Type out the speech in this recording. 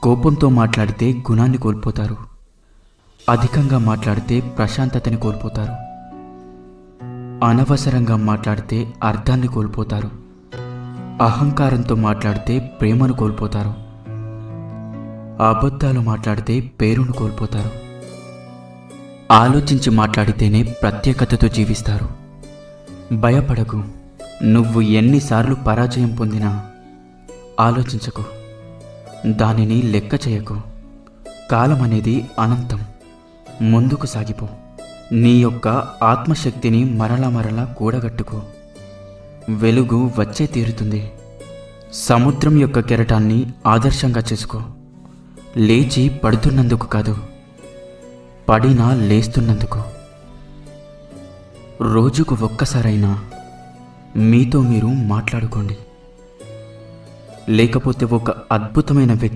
కోపంతో మాట్లాడితే గుణాన్ని కోల్పోతారు. అధికంగా మాట్లాడితే ప్రశాంతతని కోల్పోతారు. అనవసరంగా మాట్లాడితే అర్థాన్ని కోల్పోతారు. అహంకారంతో మాట్లాడితే ప్రేమను కోల్పోతారు. అబద్ధాలు మాట్లాడితే పేరును కోల్పోతారు. ఆలోచించి మాట్లాడితేనే ప్రత్యేకతతో జీవిస్తారు. భయపడకు. నువ్వు ఎన్నిసార్లు పరాజయం పొందినా ఆలోచించకు. దానిని లెక్క చేయకు. కాలం అనేది అనంతం. ముందుకు సాగిపో. నీ యొక్క ఆత్మశక్తిని మరలా కూడగట్టుకో. వెలుగు వచ్చే తీరుతుంది. సముద్రం యొక్క కెరటాన్ని ఆదర్శంగా చేసుకో. లేచి పడుతున్నందుకు కాదు, పడినా లేస్తున్నందుకు. రోజుకు ఒక్కసారైనా మీతో మీరు మాట్లాడుకోండి. లేకపోతే ఒక అద్భుతమైన వ్యక్తి